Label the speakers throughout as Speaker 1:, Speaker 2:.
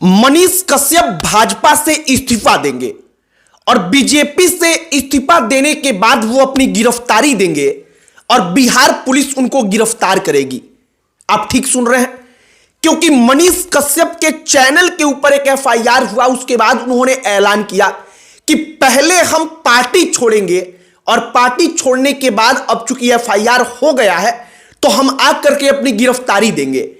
Speaker 1: मनीष कश्यप भाजपा से इस्तीफा देंगे और बीजेपी से इस्तीफा देने के बाद वो अपनी गिरफ्तारी देंगे और बिहार पुलिस उनको गिरफ्तार करेगी। आप ठीक सुन रहे हैं, क्योंकि मनीष कश्यप के चैनल के ऊपर एक एफआईआर हुआ। उसके बाद उन्होंने ऐलान किया कि पहले हम पार्टी छोड़ेंगे और पार्टी छोड़ने के बाद अब चूंकि एफआईआर हो गया है तो हम आकर के अपनी गिरफ्तारी देंगे।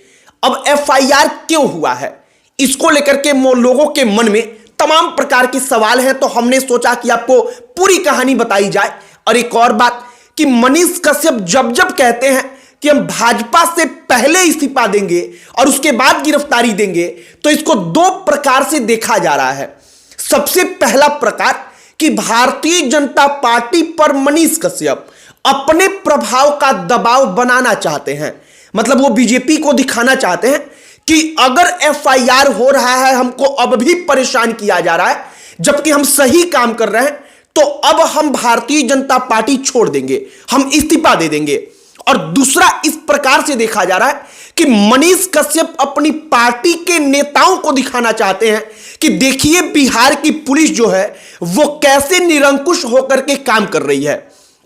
Speaker 1: अब एफआईआर क्यों हुआ है, इसको लेकर के लोगों के मन में तमाम प्रकार के सवाल हैं, तो हमने सोचा कि आपको पूरी कहानी बताई जाए। और एक और बात कि मनीष कश्यप जब जब कहते हैं कि हम भाजपा से पहले इस्तीफा देंगे और उसके बाद गिरफ्तारी देंगे, तो इसको दो प्रकार से देखा जा रहा है। सबसे पहला प्रकार कि भारतीय जनता पार्टी पर मनीष कश्यप अपने प्रभाव का दबाव बनाना चाहते हैं, मतलब वो बीजेपी को दिखाना चाहते हैं कि अगर एफआईआर हो रहा है, हमको अब भी परेशान किया जा रहा है जबकि हम सही काम कर रहे हैं, तो अब हम भारतीय जनता पार्टी छोड़ देंगे, हम इस्तीफा दे देंगे। और दूसरा इस प्रकार से देखा जा रहा है कि मनीष कश्यप अपनी पार्टी के नेताओं को दिखाना चाहते हैं कि देखिए बिहार की पुलिस जो है वो कैसे निरंकुश होकर के काम कर रही है।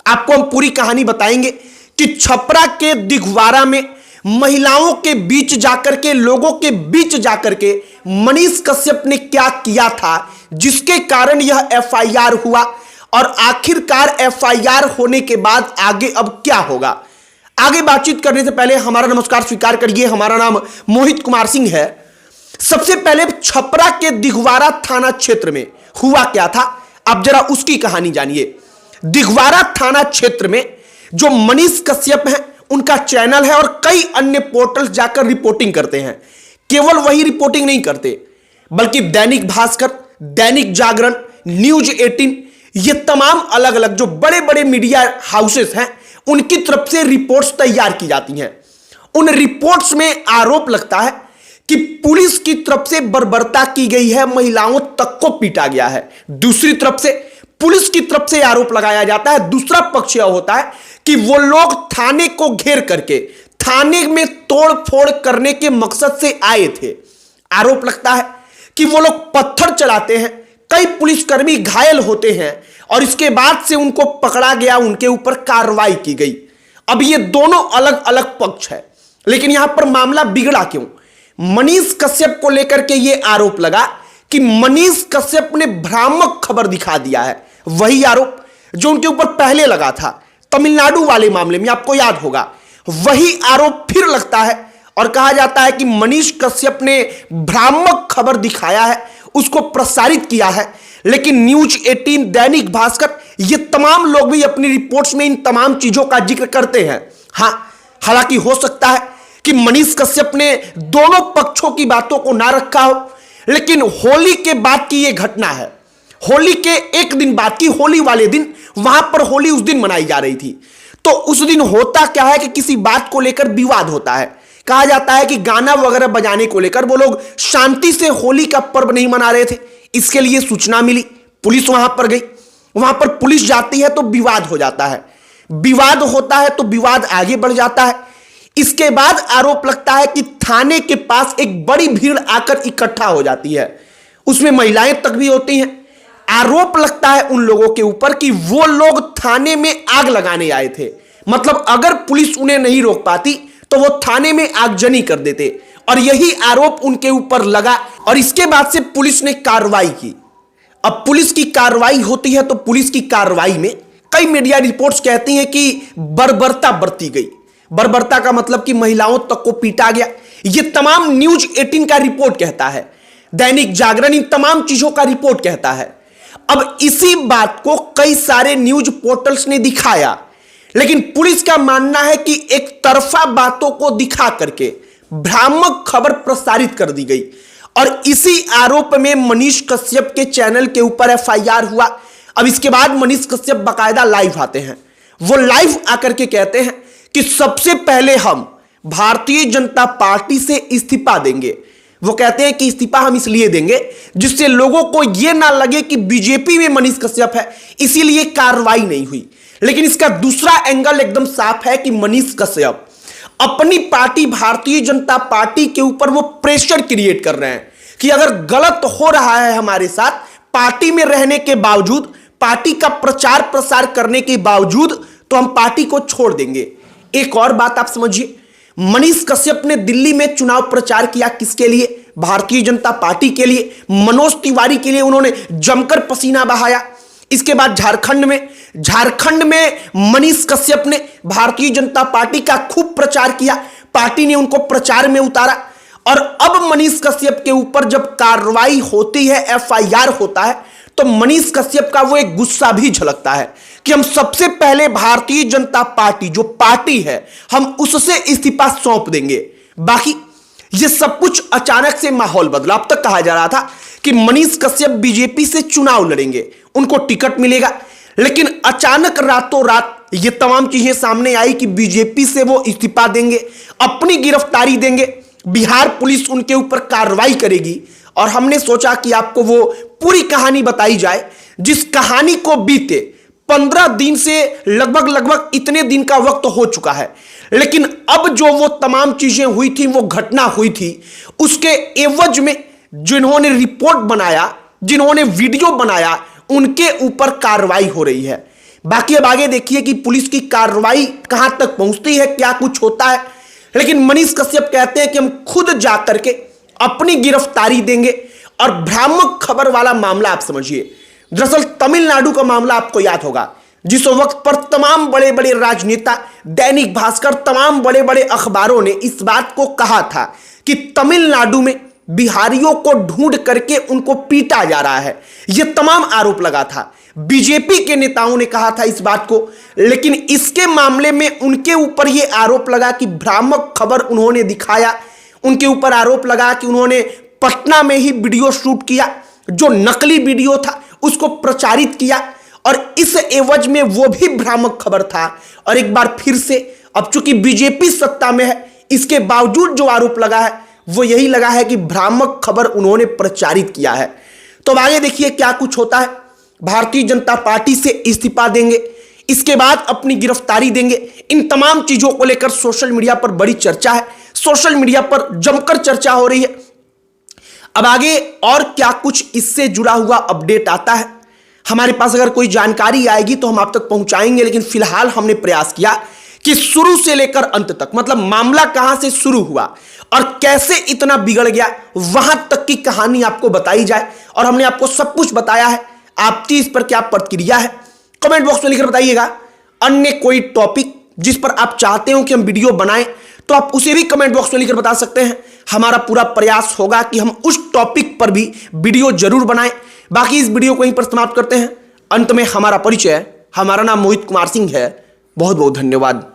Speaker 1: आपको हम पूरी कहानी बताएंगे कि छपरा के दिघवारा में महिलाओं के बीच जाकर के, लोगों के बीच जाकर के मनीष कश्यप ने क्या किया था जिसके कारण यह एफआईआर हुआ, और आखिरकार एफआईआर होने के बाद आगे अब क्या होगा। आगे बातचीत करने से पहले हमारा नमस्कार स्वीकार करिए। हमारा नाम मोहित कुमार सिंह है। सबसे पहले छपरा के दिघवारा थाना क्षेत्र में हुआ क्या था, आप जरा उसकी कहानी जानिए। दिघवारा थाना क्षेत्र में जो मनीष कश्यप हैं उनका चैनल है और कई अन्य पोर्टल्स जाकर रिपोर्टिंग करते हैं। केवल वही रिपोर्टिंग नहीं करते बल्कि दैनिक भास्कर, दैनिक जागरण, न्यूज 18, ये तमाम अलग अलग जो बड़े बड़े मीडिया हाउसेस हैं उनकी तरफ से रिपोर्ट्स तैयार की जाती हैं। उन रिपोर्ट्स में आरोप लगता है कि पुलिस की तरफ से बर्बरता की गई है, महिलाओं तक को पीटा गया है। दूसरी तरफ से पुलिस की तरफ से आरोप लगाया जाता है, दूसरा पक्ष यह होता है कि वो लोग थाने को घेर करके थाने में तोड़ फोड़ करने के मकसद से आए थे। आरोप लगता है कि वो लोग पत्थर चलाते हैं, कई पुलिसकर्मी घायल होते हैं और इसके बाद से उनको पकड़ा गया, उनके ऊपर कार्रवाई की गई। अब ये दोनों अलग अलग पक्ष है, लेकिन यहां पर मामला बिगड़ा क्यों? मनीष कश्यप को लेकर के ये आरोप लगा कि मनीष कश्यप ने भ्रामक खबर दिखा दिया है। वही आरोप जो उनके ऊपर पहले लगा था तमिलनाडु वाले मामले में, आपको याद होगा। वही आरोप फिर लगता है और कहा जाता है कि मनीष कश्यप ने भ्रामक खबर दिखाया है, उसको प्रसारित किया है। लेकिन न्यूज 18, दैनिक भास्कर, ये तमाम लोग भी अपनी रिपोर्ट्स में इन तमाम चीजों का जिक्र करते हैं। हां, हालांकि हो सकता है कि मनीष कश्यप ने दोनों पक्षों की बातों को ना रखा हो, लेकिन होली के बाद की यह घटना है। होली के एक दिन बाद की, होली वाले दिन, वहां पर होली उस दिन मनाई जा रही थी। तो उस दिन होता क्या है कि किसी बात को लेकर विवाद होता है। कहा जाता है कि गाना वगैरह बजाने को लेकर वो लोग शांति से होली का पर्व नहीं मना रहे थे। इसके लिए सूचना मिली, पुलिस वहां पर गई। वहां पर पुलिस जाती है तो विवाद हो जाता है, विवाद होता है तो विवाद आगे बढ़ जाता है। इसके बाद आरोप लगता है कि थाने के पास एक बड़ी भीड़ आकर इकट्ठा हो जाती है, उसमें महिलाएं तक भी होती हैं। आरोप लगता है उन लोगों के ऊपर कि वो लोग थाने में आग लगाने आए थे, मतलब अगर पुलिस उन्हें नहीं रोक पाती तो वो थाने में आगजनी कर देते, और यही आरोप उनके ऊपर लगा। और इसके बाद से पुलिस ने कार्रवाई की। अब पुलिस की कार्रवाई होती है तो पुलिस की कार्रवाई में कई मीडिया रिपोर्ट्स कहती हैं कि बर्बरता बरती गई। बर्बरता का मतलब कि महिलाओं तक को पीटा गया। ये तमाम न्यूज 18 का रिपोर्ट कहता है, दैनिक जागरण इन तमाम चीजों का रिपोर्ट कहता है। अब इसी बात को कई सारे न्यूज पोर्टल्स ने दिखाया, लेकिन पुलिस का मानना है कि एक तरफा बातों को दिखा करके भ्रामक खबर प्रसारित कर दी गई। और इसी आरोप में मनीष कश्यप के चैनल के ऊपर एफआईआर हुआ। अब इसके बाद मनीष कश्यप बाकायदा लाइव आते हैं। वो लाइव आकर के कहते हैं कि सबसे पहले हम भारतीय जनता पार्टी से इस्तीफा देंगे। वो कहते हैं कि इस्तीफा हम इसलिए देंगे जिससे लोगों को यह ना लगे कि बीजेपी में मनीष कश्यप है, इसीलिए कार्रवाई नहीं हुई। लेकिन इसका दूसरा एंगल एकदम साफ है कि मनीष कश्यप अपनी पार्टी भारतीय जनता पार्टी के ऊपर वो प्रेशर क्रिएट कर रहे हैं कि अगर गलत हो रहा है हमारे साथ पार्टी में रहने के बावजूद, पार्टी का प्रचार प्रसार करने के बावजूद, तो हम पार्टी को छोड़ देंगे। एक और बात आप समझिए, मनीष कश्यप ने दिल्ली में चुनाव प्रचार किया, किसके लिए? भारतीय जनता पार्टी के लिए, मनोज तिवारी के लिए उन्होंने जमकर पसीना बहाया। इसके बाद झारखंड में मनीष कश्यप ने भारतीय जनता पार्टी का खूब प्रचार किया, पार्टी ने उनको प्रचार में उतारा। और अब मनीष कश्यप के ऊपर जब कार्रवाई होती है, एफआईआर होता है, तो मनीष कश्यप का वो एक गुस्सा भी झलकता है कि हम सबसे पहले भारतीय जनता पार्टी जो पार्टी है हम उससे इस्तीफा सौंप देंगे। बाकी ये सब कुछ अचानक से माहौल बदला। अब तक कहा जा रहा था कि मनीष कश्यप बीजेपी से चुनाव लड़ेंगे, उनको टिकट मिलेगा, लेकिन अचानक रातों रात ये तमाम चीजें सामने आई कि बीजेपी से वो इस्तीफा देंगे, अपनी गिरफ्तारी देंगे, बिहार पुलिस उनके ऊपर कार्रवाई करेगी। और हमने सोचा कि आपको वो पूरी कहानी बताई जाए, जिस कहानी को बीते 15 दिन से लगभग इतने दिन का वक्त हो चुका है, लेकिन अब जो वो तमाम चीजें हुई थी, वो घटना हुई थी, उसके एवज में जिन्होंने रिपोर्ट बनाया, जिन्होंने वीडियो बनाया, उनके ऊपर कार्रवाई हो रही है। बाकी अब आगे देखिए कि पुलिस की कार्रवाई कहां तक पहुंचती है, क्या कुछ होता है। लेकिन मनीष कश्यप कहते हैं कि हम खुद जाकर के अपनी गिरफ्तारी देंगे। और भ्रामक खबर वाला मामला आप समझिए, दरअसल तमिलनाडु का मामला आपको याद होगा, जिस वक्त पर तमाम बड़े बड़े राजनेता, दैनिक भास्कर, तमाम बड़े बड़े अखबारों ने इस बात को कहा था कि तमिलनाडु में बिहारियों को ढूंढ करके उनको पीटा जा रहा है, यह तमाम आरोप लगा था। बीजेपी के नेताओं ने कहा था इस बात को, लेकिन इसके मामले में उनके ऊपर यह आरोप लगा कि भ्रामक खबर उन्होंने दिखाया। उनके ऊपर आरोप लगा कि उन्होंने पटना में ही वीडियो शूट किया, जो नकली वीडियो था उसको प्रचारित किया, और इस एवज में वो भी भ्रामक खबर था। और एक बार फिर से अब चूंकि बीजेपी सत्ता में है, इसके बावजूद जो आरोप लगा है वो यही लगा है कि भ्रामक खबर उन्होंने प्रचारित किया है। तो अब आगे देखिए क्या कुछ होता है। भारतीय जनता पार्टी से इस्तीफा देंगे, इसके बाद अपनी गिरफ्तारी देंगे। इन तमाम चीजों को लेकर सोशल मीडिया पर बड़ी चर्चा है, सोशल मीडिया पर जमकर चर्चा हो रही है। अब आगे और क्या कुछ इससे जुड़ा हुआ अपडेट आता है, हमारे पास अगर कोई जानकारी आएगी तो हम आप तक पहुंचाएंगे। लेकिन फिलहाल हमने प्रयास किया कि शुरू से लेकर अंत तक, मतलब मामला कहां से शुरू हुआ और कैसे इतना बिगड़ गया, वहां तक की कहानी आपको बताई जाए। और हमने आपको सब कुछ बताया है। आपकी इस पर क्या प्रतिक्रिया है कमेंट बॉक्स में लिखकर बताइएगा। अन्य कोई टॉपिक जिस पर आप चाहते हो कि हम वीडियो बनाएं तो आप उसे भी कमेंट बॉक्स में लिखकर बता सकते हैं। हमारा पूरा प्रयास होगा कि हम उस टॉपिक पर भी वीडियो जरूर बनाएं। बाकी इस वीडियो को यहीं पर समाप्त करते हैं। अंत में हमारा परिचय, हमारा नाम मोहित कुमार सिंह है। बहुत बहुत धन्यवाद।